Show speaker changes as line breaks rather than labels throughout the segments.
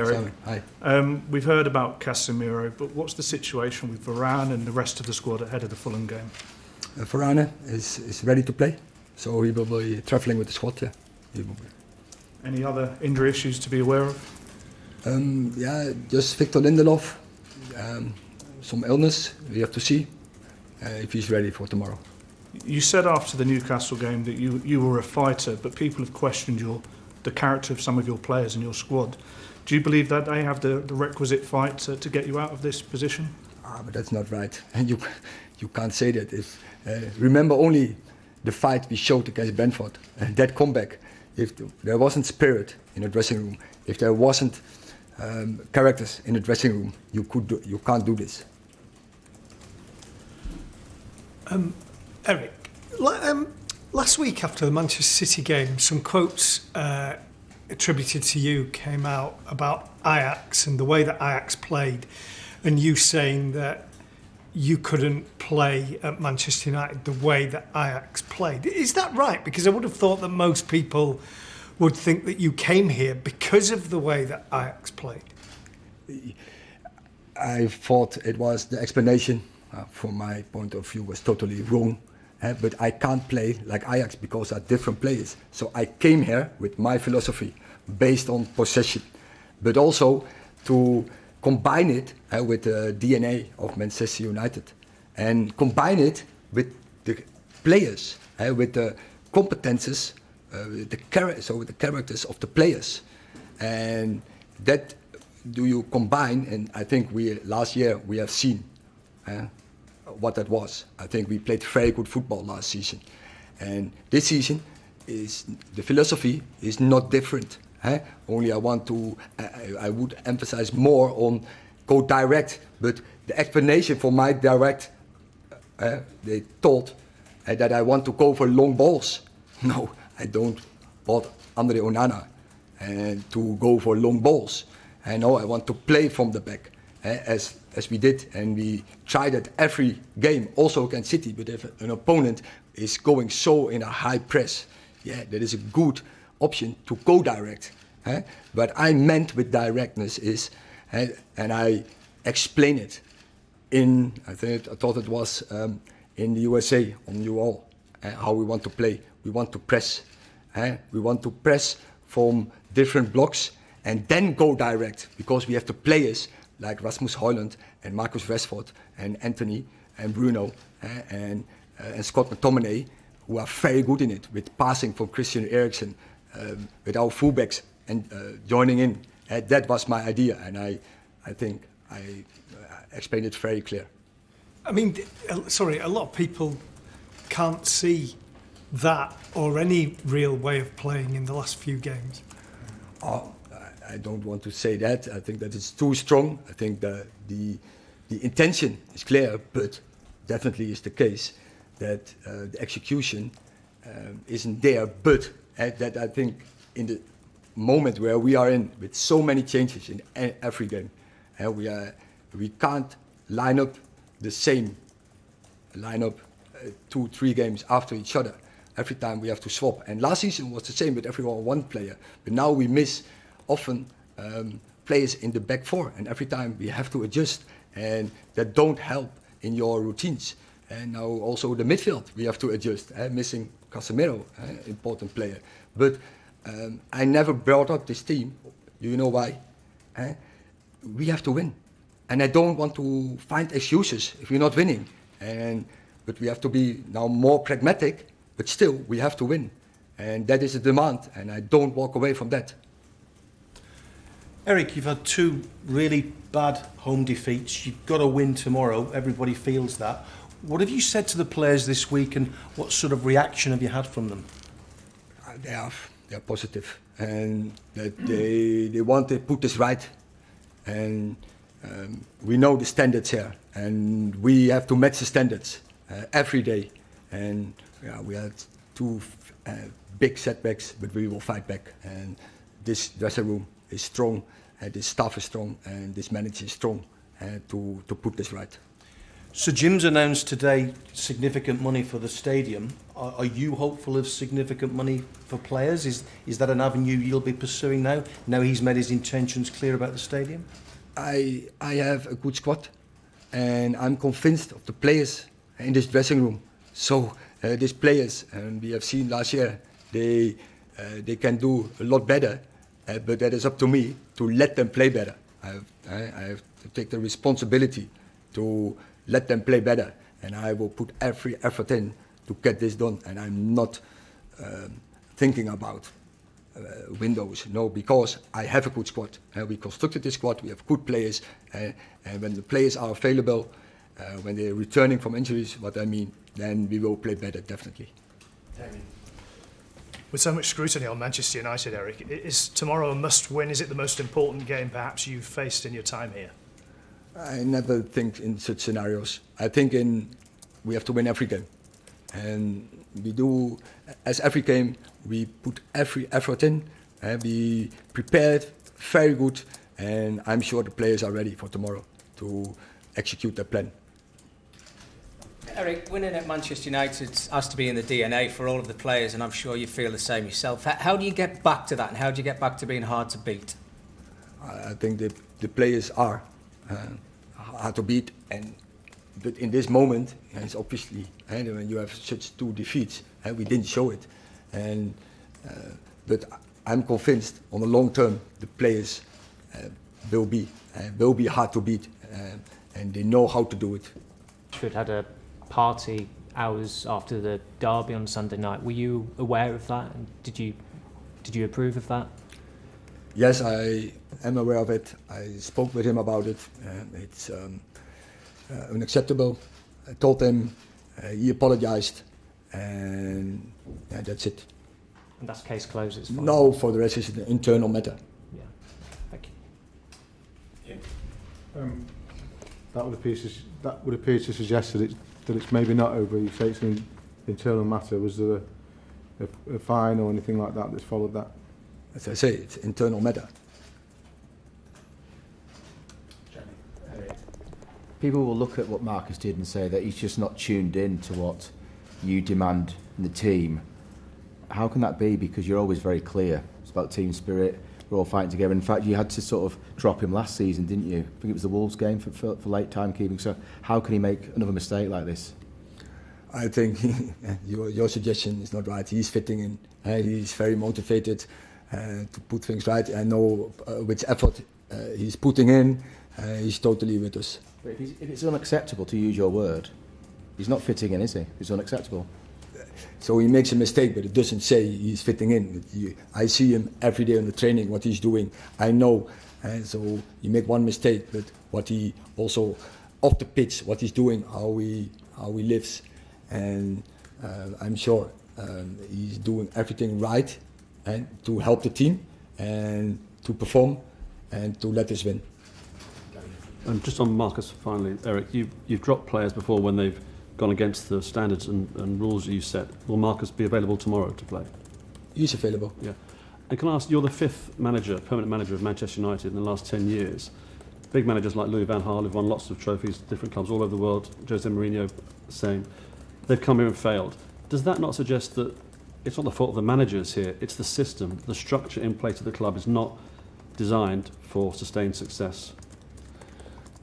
Erik,
hi.
We've heard about Casemiro, but what's the situation with Varane and the rest of the squad ahead of the Fulham game?
Varane is ready to play, so he will be travelling with the squad. Yeah. He will be.
Any other injury issues to be aware of?
Just Victor Lindelof. Some illness. We have to see if he's ready for tomorrow.
You said after the Newcastle game that you were a fighter, but people have questioned the character of some of your players in your squad. Do you believe that they have the requisite fight to get you out of this position?
But that's not right. And you can't say that. Remember only the fight we showed against Brentford, that comeback. If there wasn't spirit in the dressing room, if there wasn't characters in the dressing room, you can't do this.
Erik, last week after the Manchester City game, some quotes attributed to you came out about Ajax and the way that Ajax played, and you saying that you couldn't play at Manchester United the way that Ajax played. Is that right? Because I would have thought that most people would think that you came here because of the way that Ajax played.
I thought it was the explanation, from my point of view, was totally wrong. But I can't play like Ajax because they're different players. So I came here with my philosophy based on possession, but also to combine it with the DNA of Manchester United and combine it with the players, with the competences, with the characters of the players. And that do you combine, and I think last year we have seen what that was. I think we played very good football last season. And this season, the philosophy is not different. Only I would emphasize more on go direct, but the explanation for my direct, they thought that I want to go for long balls. No, I don't want Andre Onana to go for long balls. No, I want to play from the back, as we did, and we tried it every game, also against City. But if an opponent is going so in a high press, that is a good option to go direct. What I meant with directness is, and I explain it I thought it was in the USA on you all, how we want to play. We want to press. We want to press from different blocks and then go direct, because we have the players like Rasmus Højlund and Marcus Rashford and Anthony and Bruno and Scott McTominay, who are very good in it, with passing from Christian Eriksen, with our fullbacks and joining in. That was my idea, and I think I explained it very clear.
I mean, sorry, a lot of people can't see that or any real way of playing in the last few games.
I don't want to say that. I think that it's too strong. I think the intention is clear, but definitely is the case that the execution isn't there. But that I think in the moment where we are in, with so many changes in every game, we can't line up the same lineup 2-3 games after each other. Every time we have to swap. And last season was the same with everyone one player. But now we miss often players in the back four, and every time we have to adjust, and that don't help in your routines. And now also the midfield we have to adjust, missing Casemiro, important player. But I never brought up this team. Do you know why? We have to win, and I don't want to find excuses if we're not winning. But we have to be now more pragmatic. But still, we have to win, and that is a demand, and I don't walk away from that.
Erik, you've had 2 really bad home defeats. You've got to win tomorrow. Everybody feels that. What have you said to the players this week, and what sort of reaction have you had from them?
They are positive, and that they want to put this right. And we know the standards here, and we have to match the standards every day. And we had 2 big setbacks, but we will fight back. And this dressing room is strong, this staff is strong, and this manager is strong to put this right.
So Jim's announced today significant money for the stadium. Are you hopeful of significant money for players? Is that an avenue you'll be pursuing now? Now he's made his intentions clear about the stadium?
I have a good squad, and I'm convinced of the players in this dressing room. So these players, and we have seen last year, they can do a lot better, but that is up to me to let them play better. I have to take the responsibility to let them play better, and I will put every effort in to get this done. And I'm not thinking about windows, no, because I have a good squad. We constructed this squad, we have good players, and when the players are available, when they're returning from injuries, then we will play better, definitely.
With so much scrutiny on Manchester United, Erik, is tomorrow a must-win? Is it the most important game perhaps you've faced in your time here?
I never think in such scenarios. I think we have to win every game. And we do, as every game, we put every effort in. And we prepared very good. And I'm sure the players are ready for tomorrow to execute their plan.
Erik, winning at Manchester United has to be in the DNA for all of the players, and I'm sure you feel the same yourself. How do you get back to that, and how do you get back to being hard to beat?
I think the players are hard to beat, but in this moment, it's obviously when you have such two defeats, we didn't show it, but I'm convinced on the long term the players will be hard to beat, and they know how to do it.
Rashford had a party hours after the derby on Sunday night. Were you aware of that? And did you approve of that?
Yes, I am aware of it. I spoke with him about it. It's unacceptable. I told him, he apologized, and that's it.
And that's case closed, it's fine?
No, for the rest it's an internal matter.
Yeah, thank you.
That would appear to suggest that it's maybe not over. You say it's an internal matter. Was there a fine or anything like that that's followed that?
As I say, it's internal matter.
People will look at what Marcus did and say that he's just not tuned in to what you demand in the team. How can that be? Because you're always very clear. It's about team spirit. We're all fighting together. In fact, you had to sort of drop him last season, didn't you? I think it was the Wolves game for late timekeeping. So how can he make another mistake like this?
I think your suggestion is not right. He's fitting in. He's very motivated to put things right. I know which effort he's putting in. He's totally with us.
But if it's unacceptable, to use your word, he's not fitting in, is he? It's unacceptable.
So he makes a mistake, but it doesn't say he's fitting in. I see him every day on the training, what he's doing. I know. So you make one mistake, but what he also off the pitch, what he's doing, how he lives, and I'm sure he's doing everything right, and to help the team and to perform and to let us win.
And just on Marcus, finally, Erik, you've dropped players before when they've gone against the standards and rules you set. Will Marcus be available tomorrow to play?
He's available.
Yeah. And can I ask, you're the fifth permanent manager of Manchester United in the last 10 years. Big managers like Louis van Gaal have won lots of trophies, different clubs all over the world. Jose Mourinho, same. They've come here and failed. Does that not suggest that it's not the fault of the managers here, it's the system, the structure in place of the club is not designed for sustained success?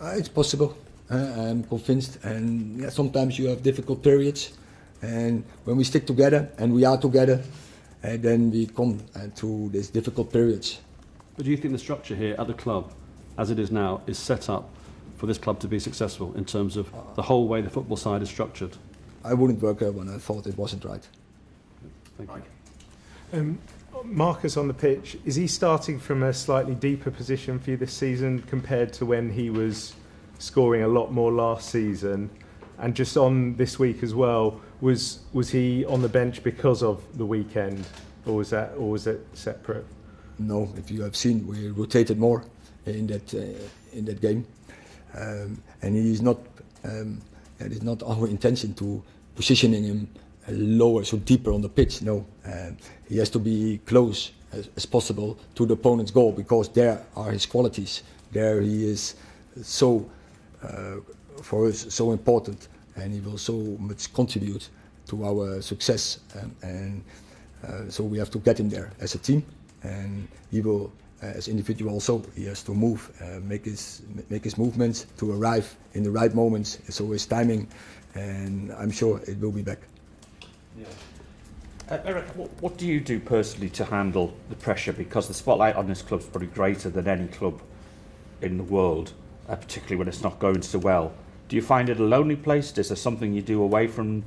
It's possible. I'm convinced, and sometimes you have difficult periods, and when we stick together and we are together, then we come to these difficult periods.
But do you think the structure here at the club, as it is now, is set up for this club to be successful in terms of the whole way the football side is structured?
I wouldn't work there when I thought it wasn't right.
Thank you.
Marcus on the pitch, is he starting from a slightly deeper position for you this season compared to when he was scoring a lot more last season? And just on this week as well, was he on the bench because of the weekend, or was it separate?
No, if you have seen, we rotated more in that game, and he is not. It is not our intention to positioning him lower, so deeper on the pitch. No, he has to be close as possible to the opponent's goal, because there are his qualities. There he is so for us so important, and he will so much contribute to our success. So we have to get him there as a team, and he will, as individual also, he has to move, make his movements to arrive in the right moments. So his timing, and I'm sure it will be back.
Yeah. Erik, what do you do personally to handle the pressure? Because the spotlight on this club is probably greater than any club in the world, particularly when it's not going so well. Do you find it a lonely place? Is there something you do away from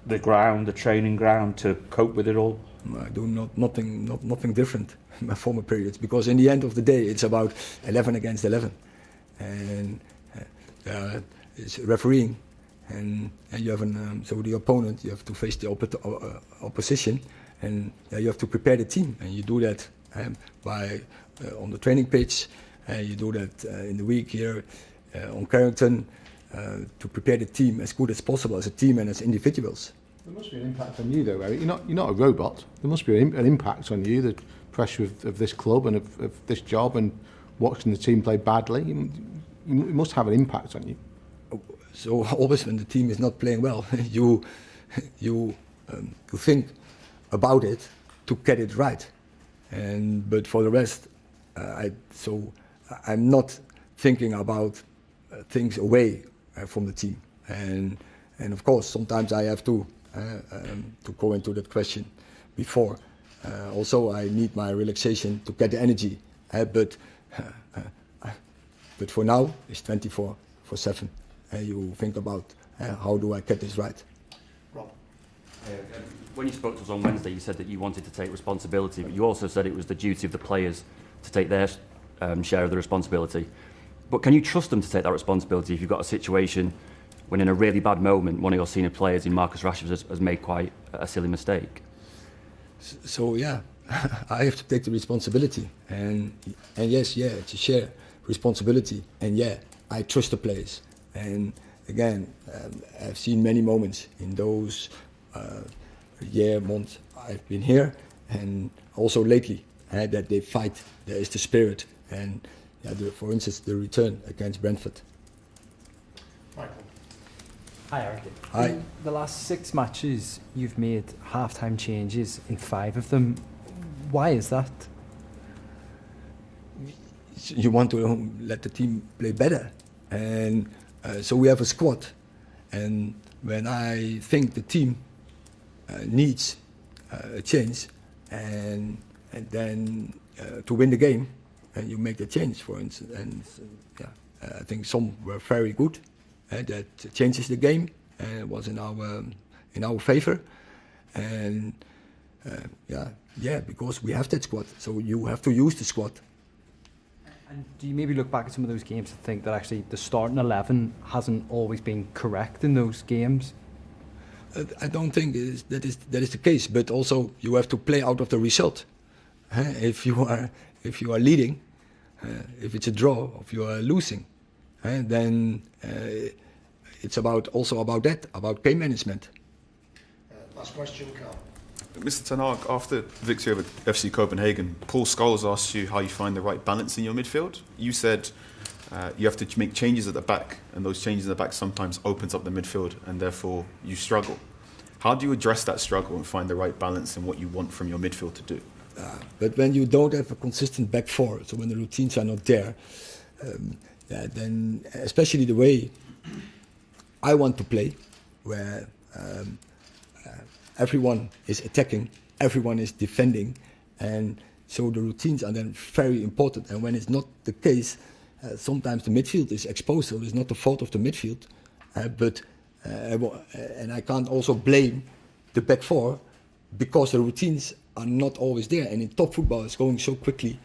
the ground, the training ground, to cope with it all?
I do nothing different in my former periods, because in the end of the day it's about 11 against 11, and it's refereeing, and you have so the opponent, you have to face the opposition, and you have to prepare the team, and you do that by on the training pitch, you do that in the week here on Carrington, to prepare the team as good as possible as a team and as individuals.
There must be an impact on you, though, Erik. You're not a robot. There must be an impact on you, the pressure of this club and of this job, and watching the team play badly. It must have an impact on you.
So always when the team is not playing well, you think about it to get it right. But for the rest, I'm not thinking about things away from the team. And of course, sometimes I have to go into that question before. Also, I need my relaxation to get the energy. But for now, it's 24/7. You think about how do I get this right.
Rob. When you spoke to us on Wednesday, you said that you wanted to take responsibility, but you also said it was the duty of the players to take their share of the responsibility. But can you trust them to take that responsibility if you've got a situation when in a really bad moment one of your senior players in Marcus Rashford has made quite a silly mistake?
So yeah, I have to take the responsibility, and yes, it's a shared responsibility, and yeah, I trust the players. And again, I've seen many moments in those months I've been here, and also lately, that they fight. There is the spirit, and for instance, the return against Brentford.
Michael.
Hi, Erik.
Hi.
In the last 6 matches, you've made half-time changes in 5 of them. Why is that?
You want to let the team play better, and so we have a squad. And when I think the team needs a change, and then to win the game, and you make the change, for instance. And I think some were very good. That changes the game. It was in our favor, and because we have that squad, so you have to use the squad.
And do you maybe look back at some of those games and think that actually the starting 11 hasn't always been correct in those games?
I don't think that is the case, but also you have to play out of the result. If you are leading, if it's a draw, if you are losing, then it's also about game management.
Last question, Carl.
Mr. Ten Hag, after victory over FC Copenhagen, Paul Scholes asked you how you find the right balance in your midfield. You said you have to make changes at the back, and those changes at the back sometimes opens up the midfield, and therefore you struggle. How do you address that struggle and find the right balance in what you want from your midfield to do?
But when you don't have a consistent back four, so when the routines are not there, then especially the way I want to play, where everyone is attacking, everyone is defending, and so the routines are then very important. And when it's not the case, sometimes the midfield is exposed, so it's not the fault of the midfield. And I can't also blame the back four because the routines are not always there. And in top football, it's going so quickly.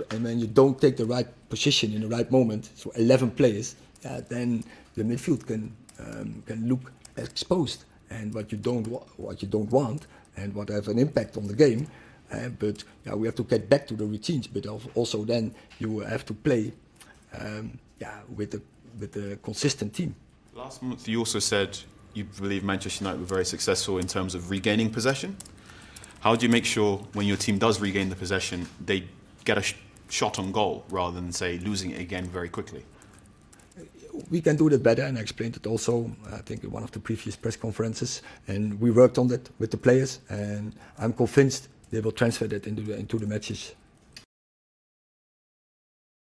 And when you don't take the right position in the right moment, so 11 players, then the midfield can look exposed. And what you don't want, and what have an impact on the game. But we have to get back to the routines. But also then you have to play, with a consistent team.
Last month you also said you believe Manchester United were very successful in terms of regaining possession. How do you make sure when your team does regain the possession, they get a shot on goal rather than, say, losing it again very quickly?
we can do that better, and I explained it also, I think, in one of the previous press conferences. And we worked on that with the players, and I'm convinced they will transfer that into the matches